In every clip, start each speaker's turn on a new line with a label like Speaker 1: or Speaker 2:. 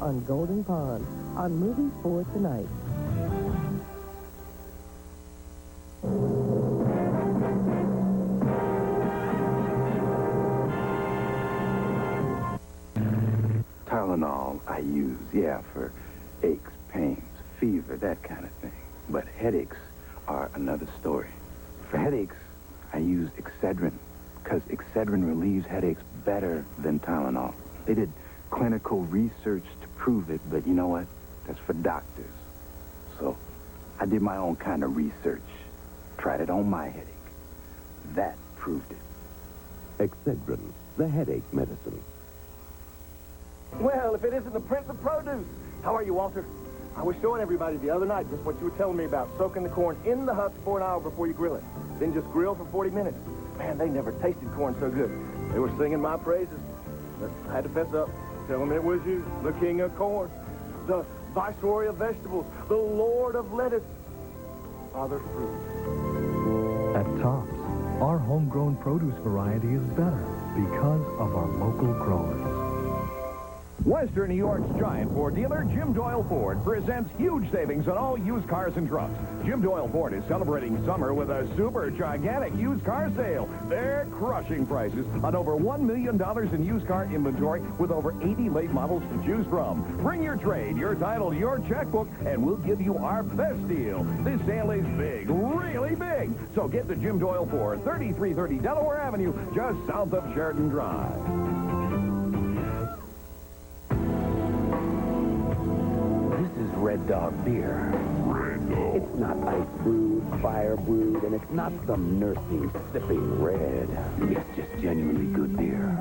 Speaker 1: on Golden Pond on Movies for Tonight.
Speaker 2: Tylenol I use, for aches, pains, fever, that kind of thing. But headaches are another story. For headaches, I use Excedrin, because Excedrin relieves headaches better than Tylenol. They did clinical research to prove it, but you know what? That's for doctors. So I did my own kind of research, tried it on my headache. That proved it.
Speaker 3: Excedrin, the headache medicine.
Speaker 4: Well, if it isn't the Prince of Produce. How are you, Walter? I was showing everybody the other night just what you were telling me about, soaking the corn in the husk for an hour before you grill it. Then just grill for 40 minutes. Man, they never tasted corn so good. They were singing my praises. But I had to fess up. Tell them it was you, the king of corn, the viceroy of vegetables, the lord of lettuce, father fruit.
Speaker 5: At Tops, our homegrown produce variety is better because of our local growers.
Speaker 6: Western New York's giant Ford dealer, Jim Doyle Ford, presents huge savings on all used cars and trucks. Jim Doyle Ford is celebrating summer with a super gigantic used car sale. They're crushing prices on over $1 million in used car inventory with over 80 late models to choose from. Bring your trade, your title, your checkbook, and we'll give you our best deal. This sale is big, really big. So get to Jim Doyle Ford, 3330 Delaware Avenue, just south of Sheridan Drive.
Speaker 3: Red Dog beer. Red Dog. It's not ice brewed, fire brewed, and it's not some nursing sipping red. It's just genuinely good beer.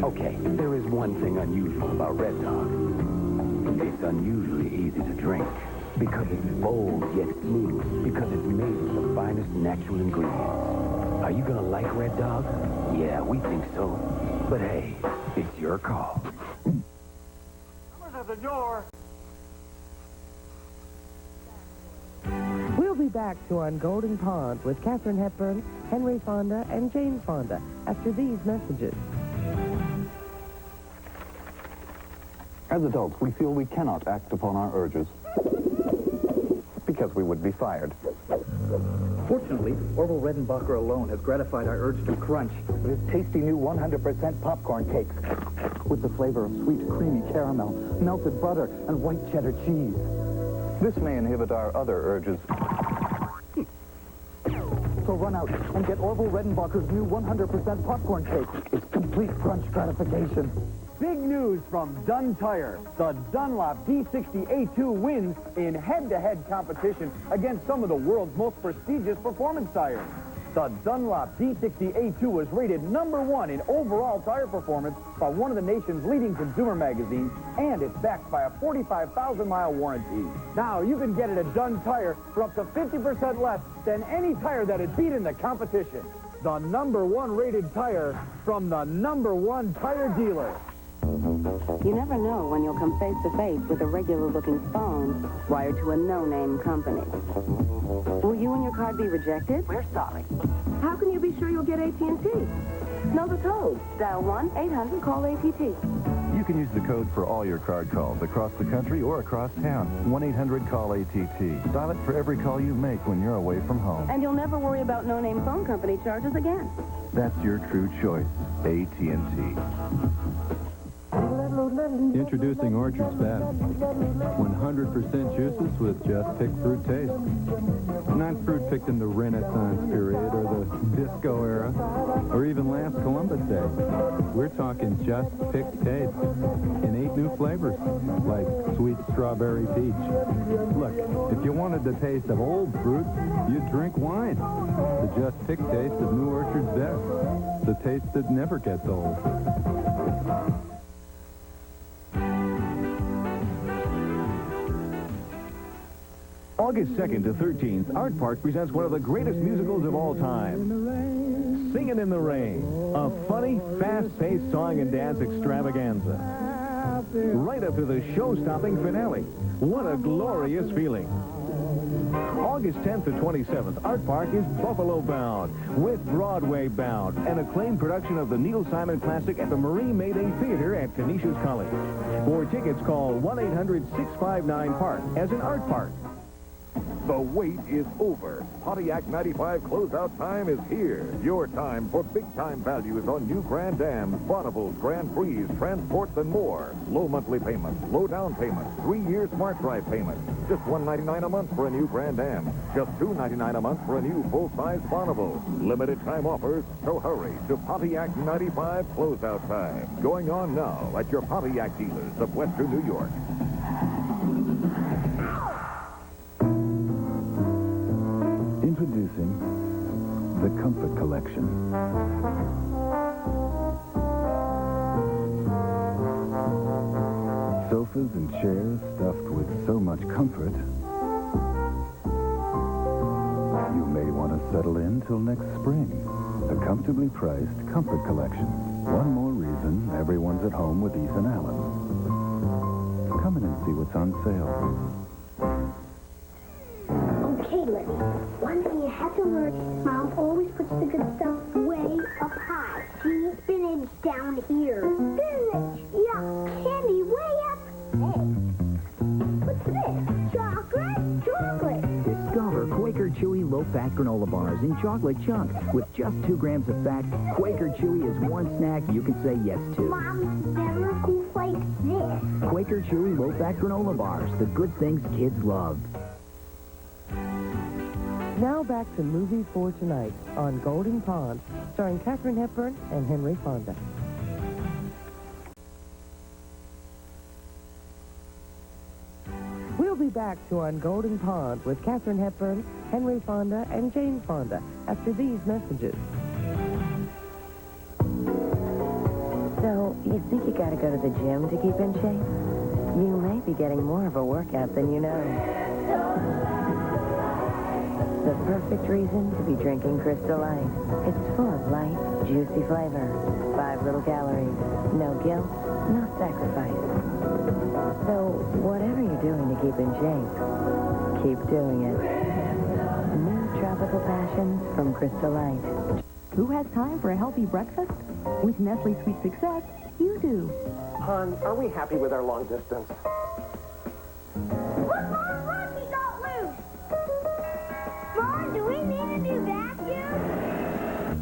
Speaker 3: Okay, there is one thing unusual about Red Dog. It's unusually easy to drink. Because it's bold yet smooth. Because it's made with the finest natural ingredients. Are you gonna like Red Dog? Yeah, we think so. But hey, it's your call.
Speaker 4: Someone's at the door.
Speaker 1: We'll be back to On Golden Pond with Katharine Hepburn, Henry Fonda, and Jane Fonda after these messages.
Speaker 7: As adults, we feel we cannot act upon our urges because we would be fired.
Speaker 8: Fortunately, Orville Redenbacher alone has gratified our urge to crunch with his tasty new 100% popcorn cakes with the flavor of sweet, creamy caramel, melted butter, and white cheddar cheese.
Speaker 7: This may inhibit our other urges.
Speaker 8: So run out and get Orville Redenbacher's new 100% popcorn cake. It's complete crunch gratification.
Speaker 9: Big news from Dunn Tire. The Dunlop D60A2 wins in head-to-head competition against some of the world's most prestigious performance tires. The Dunlop D60A2 was rated #1 in overall tire performance by one of the nation's leading consumer magazines, and it's backed by a 45,000-mile warranty. Now, you can get it at Dunn Tire for up to 50% less than any tire that it beat in the competition. The #1 rated tire from the #1 tire dealer.
Speaker 10: You never know when you'll come face to face with a regular-looking phone wired to a no-name company. Will you and your card be rejected? We're sorry. How can you be sure you'll get AT&T? Know the code. Dial 1-800-CALL-ATT.
Speaker 11: You can use the code for all your card calls across the country or across town. 1-800-CALL-ATT. Dial it for every call you make when you're away from home.
Speaker 10: And you'll never worry about no-name phone company charges again.
Speaker 11: That's your true choice. AT&T.
Speaker 12: Introducing Orchard's Best. 100% juices with just picked fruit taste. Not fruit picked in the Renaissance period or the disco era or even last Columbus Day. We're talking just picked taste in 8 new flavors like sweet strawberry peach. Look, if you wanted the taste of old fruit, you'd drink wine. The just picked taste of New Orchard's Best. The taste that never gets old.
Speaker 6: August 2nd to 13th, Art Park presents one of the greatest musicals of all time, Singin' in the Rain, a funny, fast-paced song and dance extravaganza. Right up to the show-stopping finale. What a glorious feeling. August 10th to 27th, Art Park is Buffalo Bound with Broadway Bound, an acclaimed production of the Neil Simon classic at the Marie Mayday Theater at Canisius College. For tickets, call 1-800-659-PARK, as in Art Park.
Speaker 13: The wait is over. Pontiac 95 closeout time is here. Your time for big-time values on new Grand Ams, Bonnevilles, Grand Prix, transports, and more. Low monthly payments, low down payments, 3-year smart drive payments. Just $199 a month for a new Grand Am. Just $299 a month for a new full-size Bonneville. Limited time offers, so hurry to Pontiac 95 closeout time. Going on now at your Pontiac dealers of Western New York.
Speaker 11: Introducing the Comfort Collection. Sofas and chairs stuffed with so much comfort, you may want to settle in till next spring. The comfortably priced Comfort Collection. One more reason everyone's at home with Ethan Allen. Come in and see what's on sale.
Speaker 14: Okay, Lenny. One thing you have to learn, Mom always puts the good stuff way up high. See, spinach down here. Spinach! Yuck! Candy way up. Hey, what's this? Chocolate? Chocolate!
Speaker 15: Discover Quaker Chewy low-fat granola bars in chocolate chunks. With just 2 grams of fat, Quaker Chewy is one snack you can say yes to.
Speaker 14: Mom never goes like this.
Speaker 15: Quaker Chewy low-fat granola bars, the good things kids love.
Speaker 1: Now back to Movie for Tonight on Golden Pond, starring Katharine Hepburn and Henry Fonda. We'll be back to On Golden Pond with Katharine Hepburn, Henry Fonda, and Jane Fonda after these messages.
Speaker 10: So, you think you gotta go to the gym to keep in shape? You may be getting more of a workout than you know. The perfect reason to be drinking Crystal Light. It's full of light, juicy flavor, 5 little calories, no guilt, no sacrifice. So, whatever you're doing to keep in shape, keep doing it. New tropical passions from Crystal Light.
Speaker 16: Who has time for a healthy breakfast? With Nestle Sweet Success, you do.
Speaker 4: Hon, are we happy with our long distance?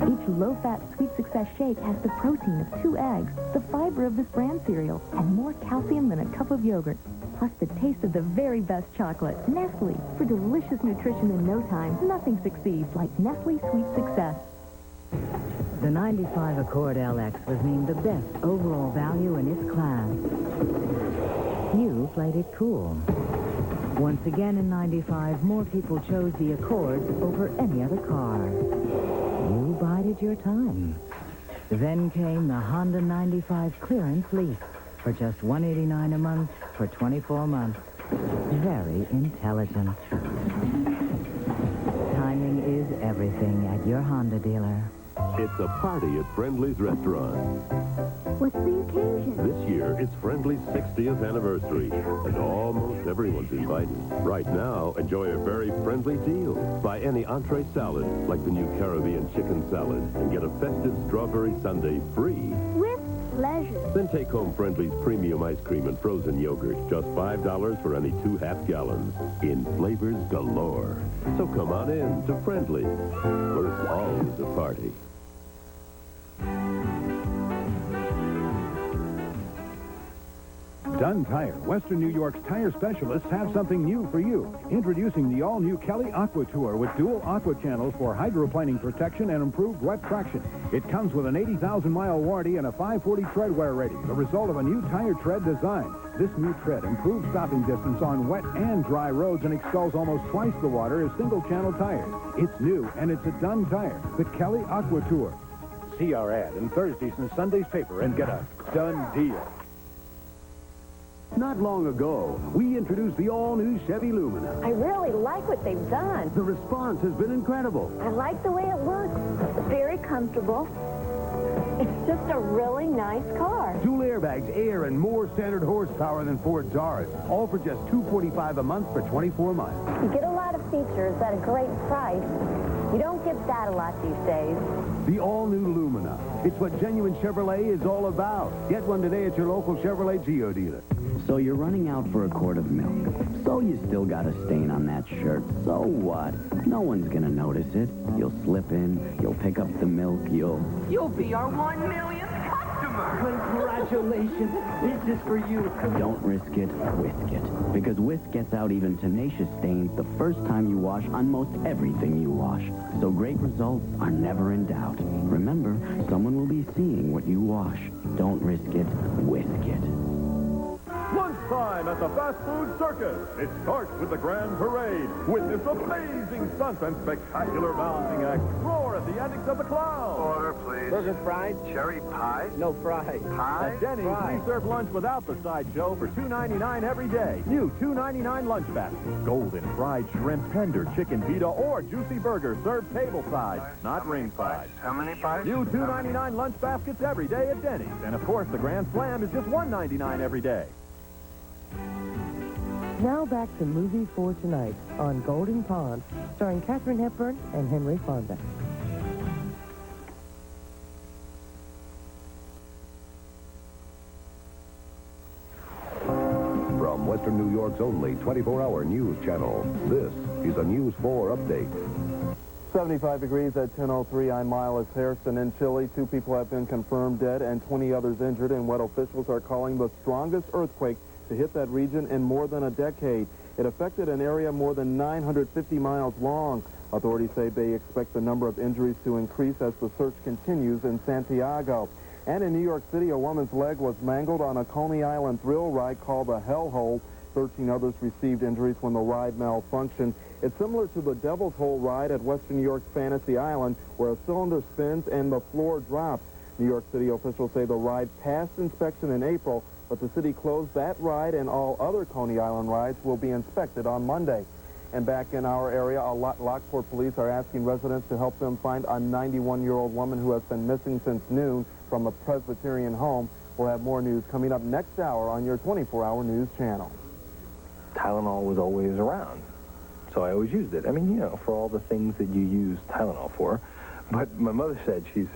Speaker 16: Each low-fat Sweet Success shake has the protein of 2 eggs, the fiber of this brand cereal, and more calcium than a cup of yogurt. Plus the taste of the very best chocolate. Nestle. For delicious nutrition in no time, nothing succeeds like Nestle Sweet Success.
Speaker 17: The 95 Accord LX was named the best overall value in its class. You played it cool. Once again in 95, more people chose the Accord over any other car. You bided your time. Then came the Honda 95 clearance lease for just $189 a month for 24 months. Very intelligent. Timing is everything at your Honda dealer.
Speaker 18: It's a party at Friendly's restaurant.
Speaker 14: What's the occasion?
Speaker 18: This year, it's Friendly's 60th anniversary, and almost everyone's invited. Right now, enjoy a very friendly deal. Buy any entree salad, like the new Caribbean chicken salad, and get a festive strawberry sundae free.
Speaker 14: With pleasure.
Speaker 18: Then take home Friendly's premium ice cream and frozen yogurt, just $5 for any 2 half-gallons, in flavors galore. So come on in to Friendly, where it's always a party.
Speaker 6: Dunn Tire, Western New York's tire specialists, have something new for you. Introducing the all-new Kelly Aqua Tour with dual aqua channels for hydroplaning protection and improved wet traction. It comes with an 80,000-mile warranty and a 540 tread wear rating, the result of a new tire tread design. This new tread improves stopping distance on wet and dry roads and expels almost twice the water as single-channel tires. It's new, and it's a Dunn Tire, the Kelly Aqua Tour. See our ad in Thursday's and Sunday's paper and get a Dunn deal.
Speaker 3: Not long ago, we introduced the all-new Chevy Lumina.
Speaker 10: I really like what they've done.
Speaker 3: The response has been incredible.
Speaker 10: I like the way it looks. Very comfortable. It's just a really nice car.
Speaker 3: Dual airbags, air, and more standard horsepower than Ford Taurus. All for just $245 a month for 24 months.
Speaker 10: You get a lot of features at a great price. You don't get that a lot these days.
Speaker 3: The all-new Lumina. It's what genuine Chevrolet is all about. Get one today at your local Chevrolet Geo dealer.
Speaker 15: So you're running out for a quart of milk. So you still got a stain on that shirt. So what? No one's gonna notice it. You'll slip in, you'll pick up the milk, you'll
Speaker 19: be our 1 millionth customer.
Speaker 15: Congratulations. This is for you. Don't risk it, whisk it. Because whisk gets out even tenacious stains the first time you wash on most everything you wash. So great results are never in doubt. Remember, someone will be seeing what you wash. Don't risk it, whisk it.
Speaker 6: Lunchtime at the Fast Food Circus. It starts with the Grand Parade. Witness amazing stunts and spectacular balancing acts. Roar at the antics of the clown.
Speaker 4: Order, please.
Speaker 6: Burgers, fries.
Speaker 4: Cherry pie?
Speaker 6: No fries.
Speaker 4: Pie?
Speaker 6: At Denny's, we serve lunch without the sideshow for $2.99 every day. New $2.99 lunch baskets. Golden fried shrimp, tender chicken pita, or juicy burger served tableside, not ringside.
Speaker 4: How many pies?
Speaker 6: New $2.99 lunch baskets every day at Denny's. And of course, the Grand Slam is just $1.99 every day.
Speaker 1: Now back to Movie for Tonight on Golden Pond, starring Katharine Hepburn and Henry Fonda.
Speaker 13: From Western New York's only 24-hour news channel, this is a News 4 update.
Speaker 8: 75 degrees at 10:03. I'm Miles Harrison in Chile. 2 people have been confirmed dead and 20 others injured in what officials are calling the strongest earthquake to hit that region in more than a decade. It affected an area more than 950 miles long. Authorities say they expect the number of injuries to increase as the search continues in Santiago. And in New York City, a woman's leg was mangled on a Coney Island thrill ride called the Hellhole. 13 others received injuries when the ride malfunctioned. It's similar to the Devil's Hole ride at Western New York's Fantasy Island, where a cylinder spins and the floor drops. New York City officials say the ride passed inspection in April, but the city closed that ride, and all other Coney Island rides will be inspected on Monday. And back in our area, Lockport police are asking residents to help them find a 91-year-old woman who has been missing since noon from a Presbyterian home. We'll have more news coming up next hour on your 24-hour news channel.
Speaker 4: Tylenol was always around, so I always used it. I mean, you know, for all the things that you use Tylenol for. But my mother said she's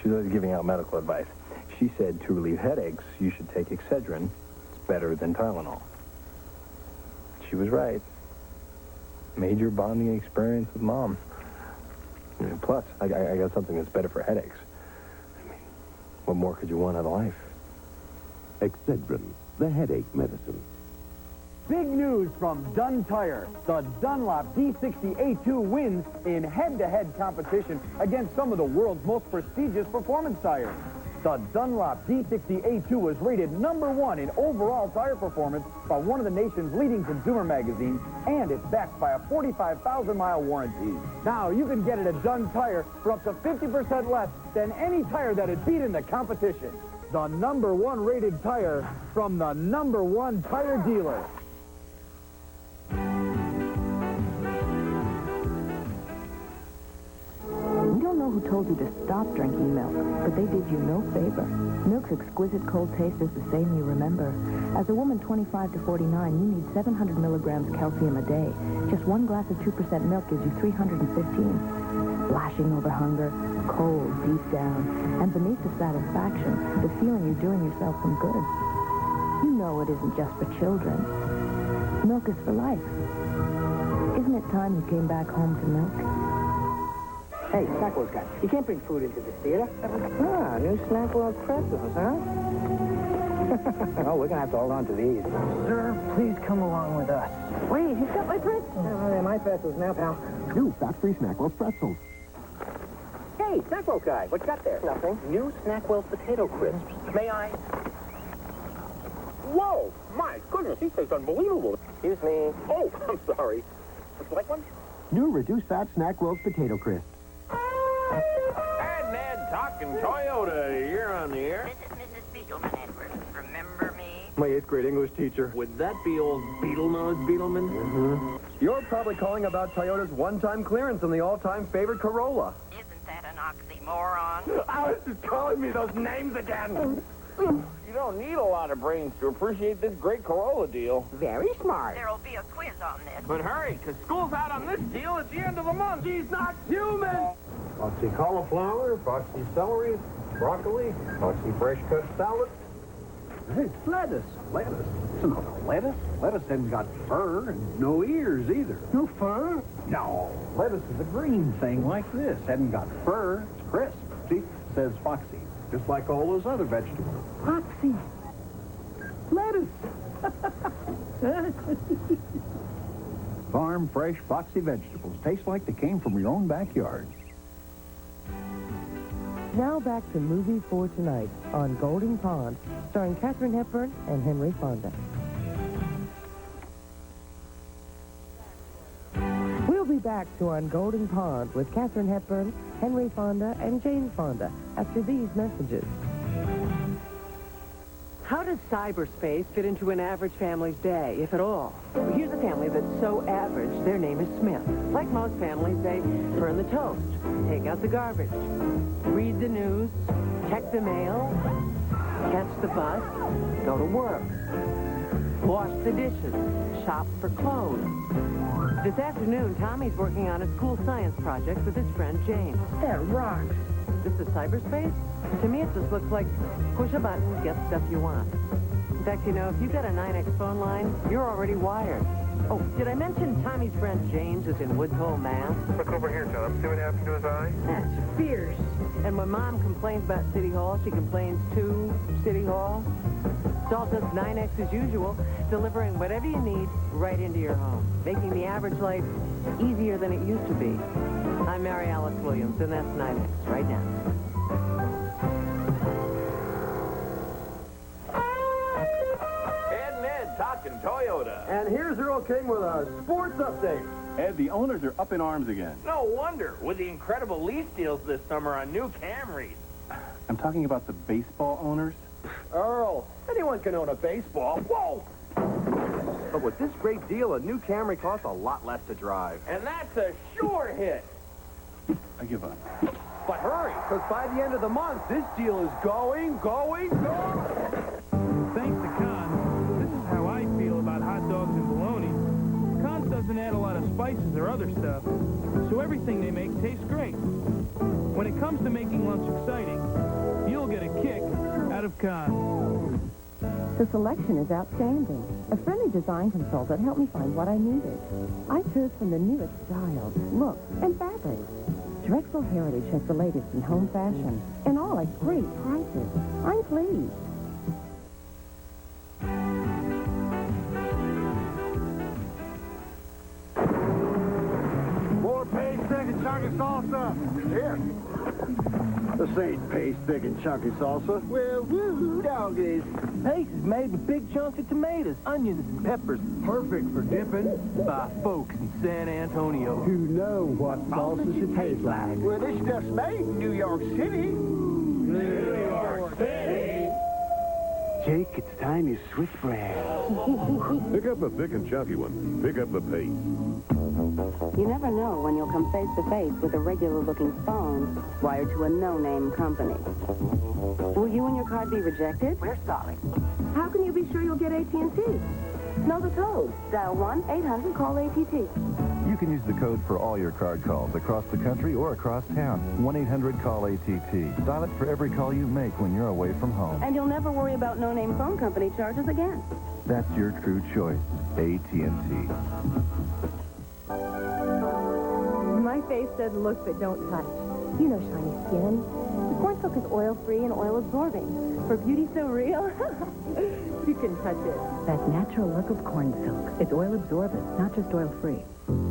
Speaker 4: always giving out medical advice. She said to relieve headaches, you should take Excedrin. It's better than Tylenol. She was right. Major bonding experience with Mom. I mean, plus, I got something that's better for headaches. I mean, what more could you want out of life?
Speaker 18: Excedrin, the headache medicine.
Speaker 9: Big news from Dunn Tire. The Dunlop D60A2 wins in head-to-head competition against some of the world's most prestigious performance tires. The Dunlop D60A2 was rated #1 in overall tire performance by one of the nation's leading consumer magazines, and it's backed by a 45,000-mile warranty. Now, you can get it at Dunn Tire for up to 50% less than any tire that it beat in the competition. The #1 rated tire from the #1 tire dealer.
Speaker 16: We don't know who told you to stop drinking milk, but they did you no favor. Milk's exquisite cold taste is the same you remember. As a woman 25 to 49, you need 700 milligrams calcium a day. Just one glass of 2% milk gives you 315. Lashing over hunger, cold deep down, and beneath the satisfaction, the feeling you're doing yourself some good. You know it isn't just for children. Milk is for life. Isn't it time you came back home to milk?
Speaker 20: Hey, Snackwell's guy, you can't bring food into this theater. Ah, new Snackwell pretzels, huh? Oh, we're gonna have to hold on to these. Sir, please come along with us.
Speaker 19: Wait, he's got my pretzels.
Speaker 20: Oh, they're my pretzels now, pal.
Speaker 7: New fat-free Snackwell's pretzels.
Speaker 20: Hey, Snackwell guy, what you got there? Nothing. New Snackwell's potato crisps. May I?
Speaker 21: Whoa! My goodness, he tastes unbelievable.
Speaker 20: Excuse me.
Speaker 21: Oh, I'm sorry. Would you like one?
Speaker 7: New reduced-fat Snackwell's potato crisps.
Speaker 21: Ed, Ned, talking Toyota. You're on the air.
Speaker 22: This is Mrs. Beetleman, Edward. Remember me?
Speaker 4: My 8th grade English teacher.
Speaker 21: Would that be old Beetle-Nose Beetleman?
Speaker 4: Mm-hmm. You're probably calling about Toyota's one-time clearance on the all-time favorite Corolla.
Speaker 22: Isn't that an
Speaker 19: oxymoron.
Speaker 21: Alice is calling me those names again. You don't need a lot of brains to appreciate this great Corolla deal.
Speaker 19: Very smart. There'll be a quiz on this.
Speaker 21: But hurry, because school's out on this deal at the end of the month. She's not human.
Speaker 9: Foxy cauliflower, foxy celery, broccoli, foxy fresh cut salad.
Speaker 3: Hey, it's lettuce. Lettuce? It's not lettuce. Lettuce hasn't got fur and no ears either. No fur? No. Lettuce is a green thing like this. Hasn't got fur. It's crisp. See? It says Foxy. Just like all those other vegetables. Foxy. Lettuce. Farm fresh Foxy vegetables. Taste like they came from your own backyard.
Speaker 1: Now back to Movie for Tonight on Golden Pond, starring Katharine Hepburn and Henry Fonda. We'll be back to On Golden Pond with Katharine Hepburn, Henry Fonda, and Jane Fonda after these messages.
Speaker 2: How does cyberspace fit into an average family's day, if at all? Well, here's a family that's so average, their name is Smith. Like most families, they burn the toast, take out the garbage, read the news, check the mail, catch the bus, go to work, wash the dishes, shop for clothes. This afternoon, Tommy's working on a school science project with his friend James. That rocks. This is cyberspace? To me, it just looks like push a button, get stuff you want. In fact, you know, if you've got a 9X phone line, you're already wired. Oh, did I mention Tommy's friend James is in Woods Hole, Mass?
Speaker 5: Look over here, Tom. See what happened to his eye?
Speaker 2: That's fierce. And when Mom complains about City Hall, she complains to City Hall. It's all just 9X as usual, delivering whatever you need right into your home, making the average life easier than it used to be. I'm Mary Alice Williams, and that's 9X right now.
Speaker 21: Ed and Ed talking Toyota.
Speaker 9: And here's Earl King with a sports update.
Speaker 7: Ed, the owners are up in arms again.
Speaker 21: No wonder, with the incredible lease deals this summer on new Camrys.
Speaker 7: I'm talking about the baseball owners.
Speaker 9: Earl, anyone can own a baseball. Whoa! But with this great deal, a new Camry costs a lot less to drive.
Speaker 21: And that's a sure hit.
Speaker 7: I give up.
Speaker 9: But hurry, because by the end of the month, this deal is going.
Speaker 22: Thanks to Cons, this is how I feel about hot dogs and bologna. Cons doesn't add a lot of spices or other stuff, so everything they make tastes great. When it comes to making lunch exciting, you'll get a kick out of Cons.
Speaker 10: The selection is outstanding. A friendly design consultant helped me find what I needed. I chose from the newest styles, looks, and fabrics. Drexel Heritage has the latest in home fashion, and all at great prices. I'm pleased.
Speaker 9: More paste, thick, and chunky salsa. Here.
Speaker 3: This ain't paste, thick, and chunky salsa.
Speaker 21: Well, woo, dog is. Paste is made with big chunks of tomatoes, onions, and peppers. Perfect for dipping by folks in San Antonio.
Speaker 3: Who know what salsa should taste like.
Speaker 21: Well, this stuff's made in New York City. New York City.
Speaker 3: Jake, it's time you switch brands.
Speaker 18: Pick up the thick and chunky one. Pick up the paste.
Speaker 10: You never know when you'll come face to face with a regular-looking phone wired to a no-name company. Will you and your card be rejected? We're sorry. How can you be sure you'll get AT&T? Know the code. Dial 1-800-CALL-ATT.
Speaker 11: You can use the code for all your card calls across the country or across town. 1-800-CALL-ATT. Dial it for every call you make when you're away from home.
Speaker 10: And you'll never worry about no-name phone company charges again.
Speaker 11: That's your true choice. AT&T.
Speaker 23: My face does looks that don't touch. You know shiny skin. The corn silk is oil-free and oil-absorbing. For beauty so real, you can touch it.
Speaker 17: That natural look of corn silk. It's oil-absorbent, not just oil-free.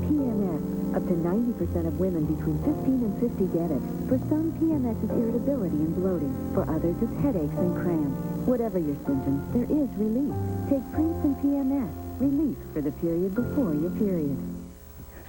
Speaker 24: PMS. Up to 90% of women between 15 and 50 get it. For some, PMS is irritability and bloating. For others, it's headaches and cramps. Whatever your symptoms, there is relief. Take Prince and PMS. Relief for the period before your period.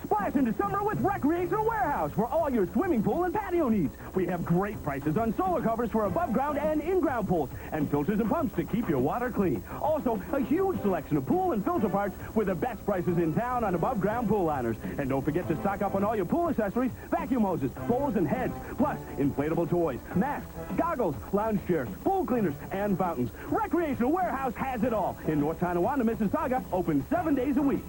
Speaker 9: Blast into summer with Recreational Warehouse for all your swimming pool and patio needs. We have great prices on solar covers for above ground and in-ground pools, and filters and pumps to keep your water clean. Also, a huge selection of pool and filter parts with the best prices in town on above ground pool liners. And don't forget to stock up on all your pool accessories, vacuum hoses, bowls, and heads, plus inflatable toys, masks, goggles, lounge chairs, pool cleaners, and fountains. Recreational Warehouse has it all in North Tonawanda, Mississauga, open 7 days a week.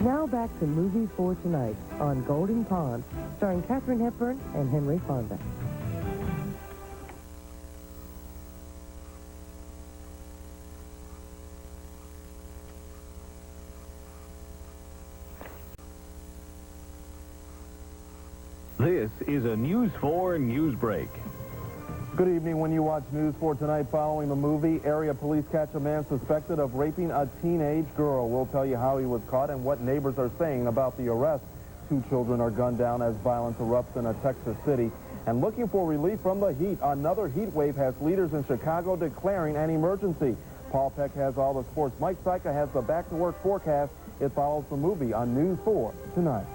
Speaker 1: Now back to Movie for Tonight on Golden Pond, starring Katharine Hepburn and Henry Fonda.
Speaker 6: This is a News 4 news break.
Speaker 9: Good evening. When you watch News 4 Tonight following the movie, area police catch a man suspected of raping a teenage girl. We'll tell you how he was caught and what neighbors are saying about the arrest. 2 children are gunned down as violence erupts in a Texas city. And looking for relief from the heat, another heat wave has leaders in Chicago declaring an emergency. Paul Peck has all the sports. Mike Syka has the back-to-work forecast. It follows the movie on News 4 Tonight.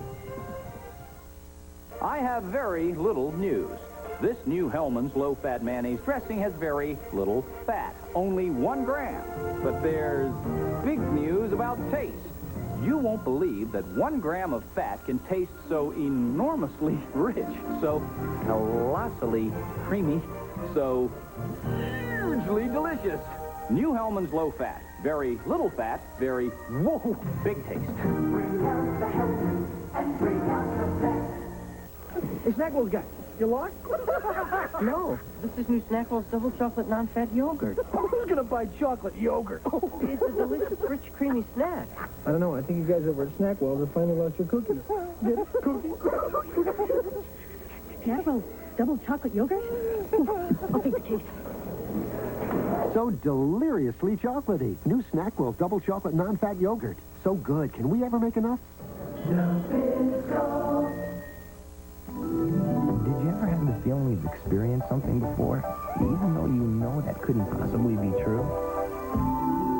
Speaker 12: I have very little news. This new Hellmann's low-fat mayonnaise dressing has very little fat, only 1 gram. But there's big news about taste. You won't believe that 1 gram of fat can taste so enormously rich, so colossally creamy, so hugely delicious. New Hellmann's low-fat, very little fat, very, whoa, big taste.
Speaker 20: Bring out the Hellmann's and bring out the fat. Hey, Snackwell's guy, you lost?
Speaker 2: No, this is new Snackwell's double chocolate non-fat yogurt.
Speaker 20: Who's going to buy chocolate yogurt?
Speaker 2: It's a delicious, rich, creamy snack.
Speaker 20: I don't know. I think you guys over at Snackwell's have finally lost your cookies. Get it? Cookie?
Speaker 16: Snackwell's double chocolate yogurt? I'll take the case.
Speaker 14: So deliriously chocolatey. New Snackwell's double chocolate non-fat yogurt. So good. Can we ever make enough?
Speaker 3: Did you ever have the feeling you've experienced something before, even though you know that couldn't possibly be true?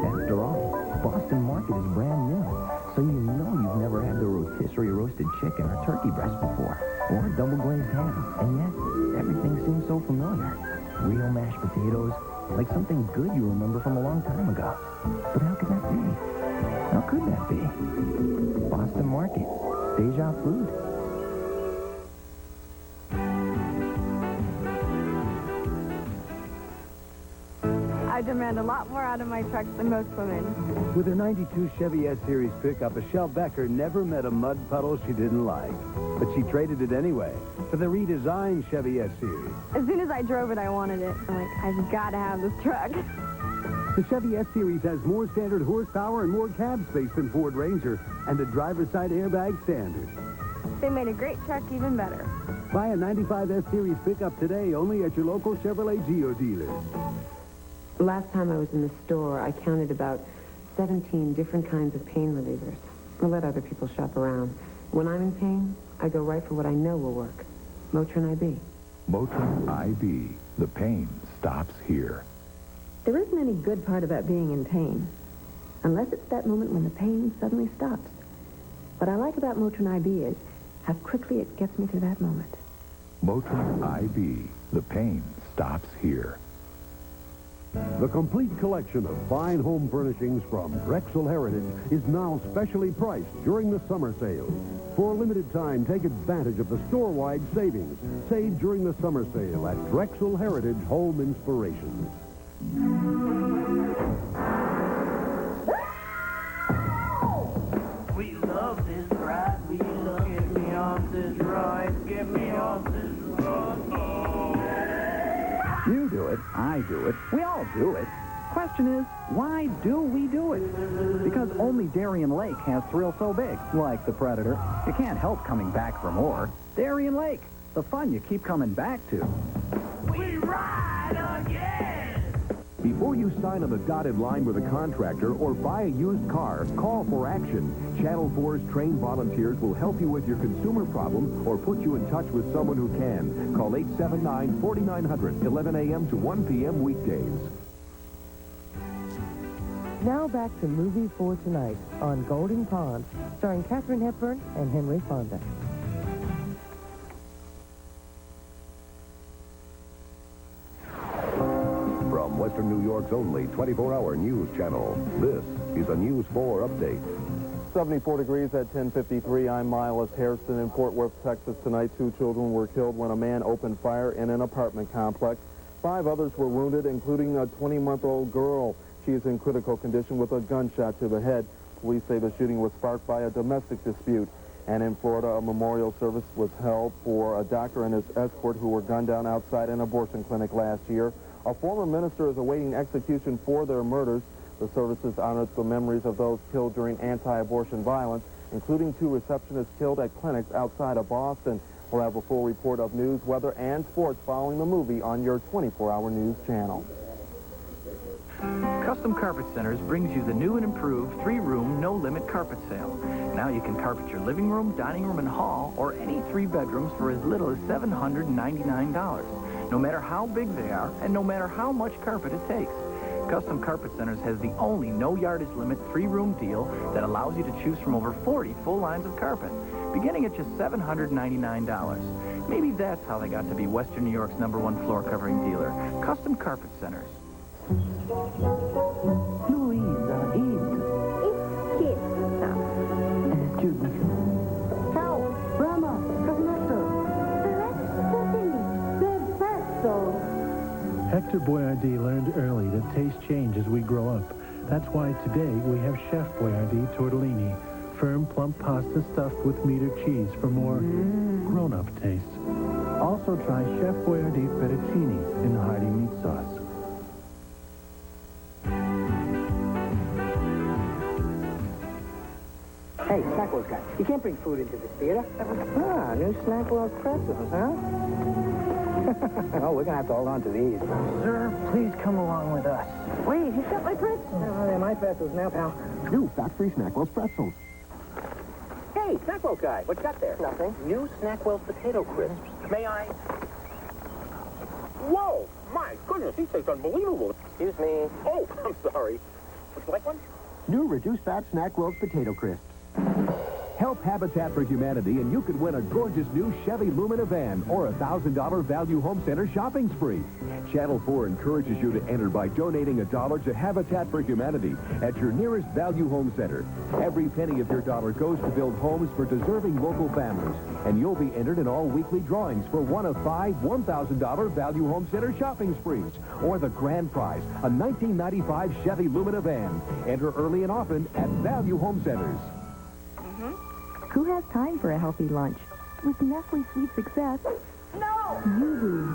Speaker 3: After all, Boston Market is brand new, so you know you've never had the rotisserie roasted chicken or turkey breast before, or double glazed ham, and yet everything seems so familiar. Real mashed potatoes, like something good you remember from a long time ago. But how could that be? How could that be? Boston Market, deja food.
Speaker 15: I demand a lot more out of my trucks than most women.
Speaker 25: With her 92 Chevy S-Series pickup, Michelle Becker never met a mud puddle she didn't like. But she traded it anyway for the redesigned Chevy S-Series.
Speaker 15: As soon as I drove it, I wanted it. I'm like, I've got to have this truck.
Speaker 25: The Chevy S-Series has more standard horsepower and more cab space than Ford Ranger, and a driver's side airbag standard.
Speaker 15: They made a great truck even better.
Speaker 25: Buy a 95 S-Series pickup today only at your local Chevrolet Geo dealer.
Speaker 2: Last time I was in the store, I counted about 17 different kinds of pain relievers. I let other people shop around. When I'm in pain, I go right for what I know will work. Motrin IB.
Speaker 13: Motrin IB. The pain stops here.
Speaker 10: There isn't any good part about being in pain, unless it's that moment when the pain suddenly stops. What I like about Motrin IB is how quickly it gets me to that moment.
Speaker 13: Motrin IB. The pain stops here.
Speaker 26: The complete collection of fine home furnishings from Drexel Heritage is now specially priced during the summer sale. For a limited time, take advantage of the store-wide savings. Save during the summer sale at Drexel Heritage Home Inspirations.
Speaker 21: We love this ride. We love get me off this ride. Get me off this ride.
Speaker 8: You do it. I do it. We all do it. Question is, why do we do it? Because only Darien Lake has thrills so big, like the Predator. You can't help coming back for more. Darien Lake, the fun you keep coming back to.
Speaker 21: We ride again!
Speaker 13: Before you sign on the dotted line with a contractor or buy a used car, call for action. Channel 4's trained volunteers will help you with your consumer problem or put you in touch with someone who can. Call 879-4900, 11 a.m. to 1 p.m. weekdays.
Speaker 1: Now back to Movie for Tonight on Golden Pond, starring Katharine Hepburn and Henry Fonda.
Speaker 13: From Western New York's only 24-hour news channel, this is a News 4 update.
Speaker 9: 74 degrees at 10:53. I'm Miles Harrison in Fort Worth, Texas. Tonight, 2 children were killed when a man opened fire in an apartment complex. 5 others were wounded, including a 20-month-old girl. She is in critical condition with a gunshot to the head. Police say the shooting was sparked by a domestic dispute. And in Florida, a memorial service was held for a doctor and his escort who were gunned down outside an abortion clinic last year. A former minister is awaiting execution for their murders. The services honored the memories of those killed during anti-abortion violence, including 2 receptionists killed at clinics outside of Boston. We'll have a full report of news, weather, and sports following the movie on your 24-hour news channel.
Speaker 4: Custom Carpet Centers brings you the new and improved 3-room, no-limit carpet sale. Now you can carpet your living room, dining room, and hall, or any 3 bedrooms for as little as $799. No matter how big they are, and no matter how much carpet it takes. Custom Carpet Centers has the only no yardage limit 3-room deal that allows you to choose from over 40 full lines of carpet, beginning at just $799. Maybe that's how they got to be Western New York's #1 floor covering dealer. Custom Carpet Centers.
Speaker 20: Louisa, eat.
Speaker 23: Eat.
Speaker 20: Excuse me. Ciao, Rama, Casinetto.
Speaker 5: Hector Boyardee learned early that taste changes as we grow up. That's why today we have Chef Boyardee Tortellini, firm, plump pasta stuffed with meat or cheese for more grown-up taste. Also try Chef Boyardee Fettuccine in hearty meat sauce.
Speaker 20: Hey, Snack World guy, you can't bring food into this theater. Ah, new Snack World pretzels, huh? Oh, we're gonna have to hold on to these.
Speaker 21: Sir, please come along with us.
Speaker 20: Wait, he's got my pretzels. Oh, they're my pretzels now, pal.
Speaker 14: New fat-free Snackwell's pretzels.
Speaker 20: Hey, Snack World guy, what you got there? Nothing. New Snack World potato crisps. May I? Whoa! My goodness, these taste unbelievable. Excuse me. Oh, I'm sorry. Would you like one?
Speaker 14: New reduced-fat Snackwell's potato crisps.
Speaker 13: Help Habitat for Humanity and you could win a gorgeous new Chevy Lumina van or a $1,000 Value Home Center shopping spree. Channel 4 encourages you to enter by donating $1 to Habitat for Humanity at your nearest Value Home Center. Every penny of your dollar goes to build homes for deserving local families, and you'll be entered in all weekly drawings for one of 5 $1,000 Value Home Center shopping sprees, or the grand prize, a 1995 Chevy Lumina van. Enter early and often at Value Home Centers.
Speaker 16: Who has time for a healthy lunch? With Nestle Sweet Success,
Speaker 23: No!
Speaker 16: you do.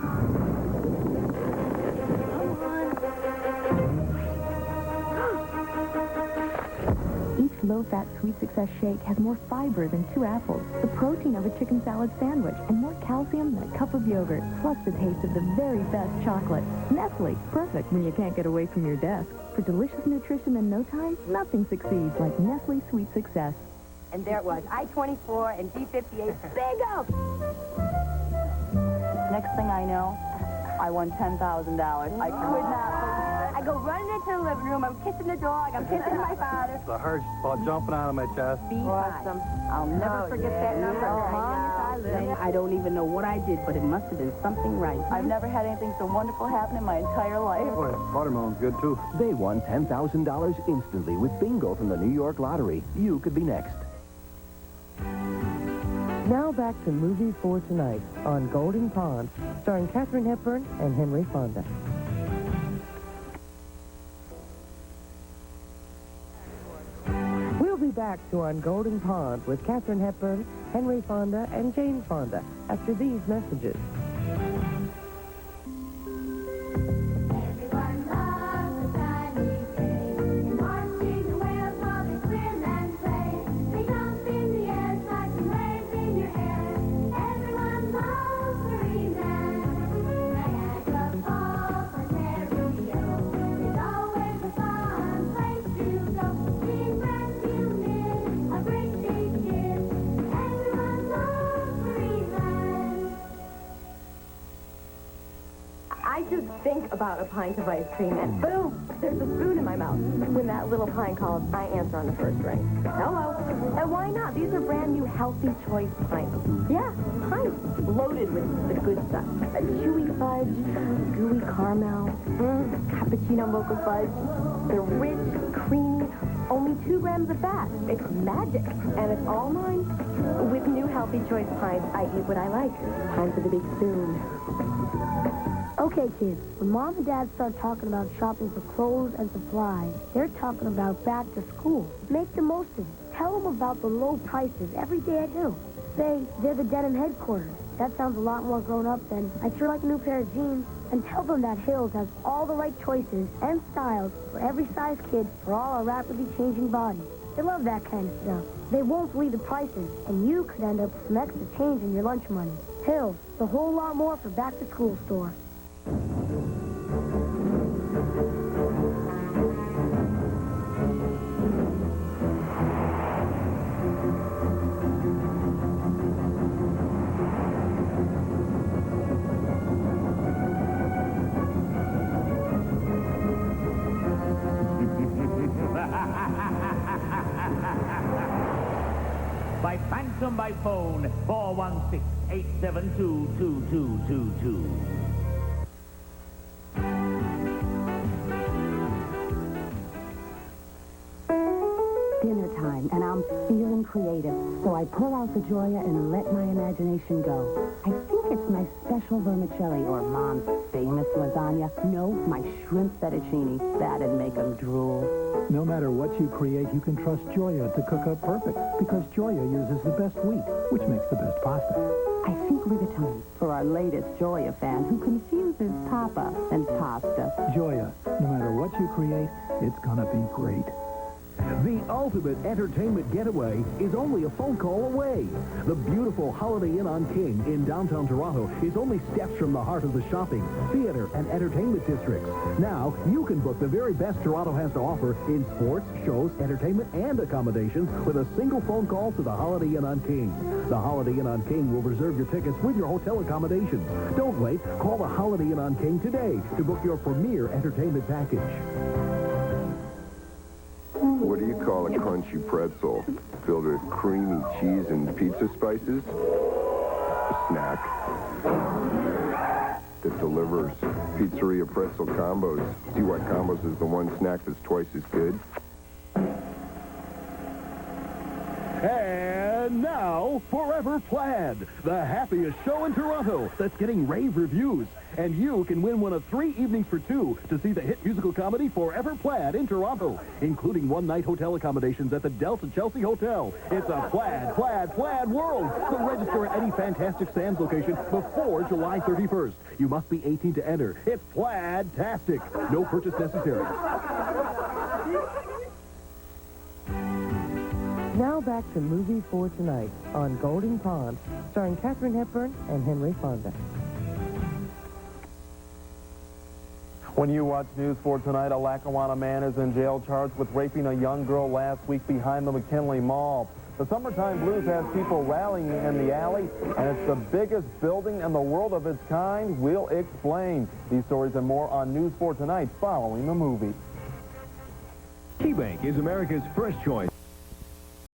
Speaker 16: Each low-fat Sweet Success shake has more fiber than 2 apples, the protein of a chicken salad sandwich, and more calcium than a cup of yogurt, plus the taste of the very best chocolate. Nestle, perfect when you can't get away from your desk. For delicious nutrition in no time, nothing succeeds like Nestle Sweet Success.
Speaker 23: And there it was, I-24 and D-58, bingo!
Speaker 10: Next thing I know, I won $10,000. I could not believe
Speaker 23: I go running into the living room, I'm kissing the dog, I'm kissing my father.
Speaker 8: The heart's about jumping out of my chest.
Speaker 23: Awesome.
Speaker 10: I'll never forget that number as long as I live. I don't even know what I did, but it must have been something right. I've never had anything so wonderful happen in my entire life.
Speaker 8: Boy, watermelon's good, too.
Speaker 3: They won $10,000 instantly with bingo from the New York Lottery. You could be next.
Speaker 1: Now back to Movie for Tonight on Golden Pond, starring Katharine Hepburn and Henry Fonda. We'll be back to On Golden Pond with Katharine Hepburn, Henry Fonda, and Jane Fonda after these messages.
Speaker 23: about a pint of ice cream, and boom, there's a spoon in my mouth. When that little pint calls, I answer on the first ring. Hello. And why not? These are brand new Healthy Choice pints. Yeah, pints. Loaded with the good stuff. A chewy fudge, gooey caramel, cappuccino mocha fudge. They're rich, creamy, only 2 grams of fat. It's magic. And it's all mine. With new Healthy Choice pints, I eat what I like. Time for the big spoon.
Speaker 7: Okay, kids, when Mom and Dad start talking about shopping for clothes and supplies, they're talking about back to school. Make the most of it. Tell them about the low prices every day I do. Say they're the denim headquarters. That sounds a lot more grown up than I'd sure like a new pair of jeans. And tell them that Hills has all the right choices and styles for every size kid for all our rapidly changing bodies. They love that kind of stuff. They won't believe the prices, and you could end up with some extra change in your lunch money. Hills, a whole lot more for back to school store.
Speaker 11: By phantom by phone, 416-872-2222.
Speaker 10: Dinner time, and I'm feeling creative. So I pull out the Joya and let my imagination go. I think it's my special vermicelli or Mom's famous lasagna. No, my shrimp fettuccine. That'd make them drool.
Speaker 8: No matter what you create, you can trust Joya to cook up perfect, because Joya uses the best wheat, which makes the best pasta.
Speaker 10: I think rigatoni for our latest Joya fan who confuses papa and pasta.
Speaker 8: Joya, no matter what you create, it's gonna be great.
Speaker 26: The ultimate entertainment getaway is only a phone call away. The beautiful Holiday Inn on King in downtown Toronto is only steps from the heart of the shopping, theater, and entertainment districts. Now, you can book the very best Toronto has to offer in sports, shows, entertainment, and accommodations with a single phone call to the Holiday Inn on King. The Holiday Inn on King will reserve your tickets with your hotel accommodations. Don't wait. Call the Holiday Inn on King today to book your premier entertainment package.
Speaker 17: What do you call a crunchy pretzel filled with creamy cheese and pizza spices? A snack that delivers pizzeria pretzel combos. See why combos is the one snack that's twice as good?
Speaker 26: And now, Forever Plaid, the happiest show in Toronto that's getting rave reviews. And you can win one of 3 evenings for 2 to see the hit musical comedy Forever Plaid in Toronto, including one-night hotel accommodations at the Delta Chelsea Hotel. It's a plaid, plaid, plaid world. So register at any Fantastic Sands location before July 31st. You must be 18 to enter. It's plaid-tastic. No purchase necessary.
Speaker 1: Now back to Movie for Tonight on Golden Pond, starring Katharine Hepburn and Henry Fonda.
Speaker 9: When you watch News 4 Tonight, a Lackawanna man is in jail charged with raping a young girl last week behind the McKinley Mall. The Summertime Blues has people rallying in the alley, and it's the biggest building in the world of its kind. We'll explain. These stories and more on News 4 Tonight following the movie.
Speaker 6: KeyBank is America's first choice.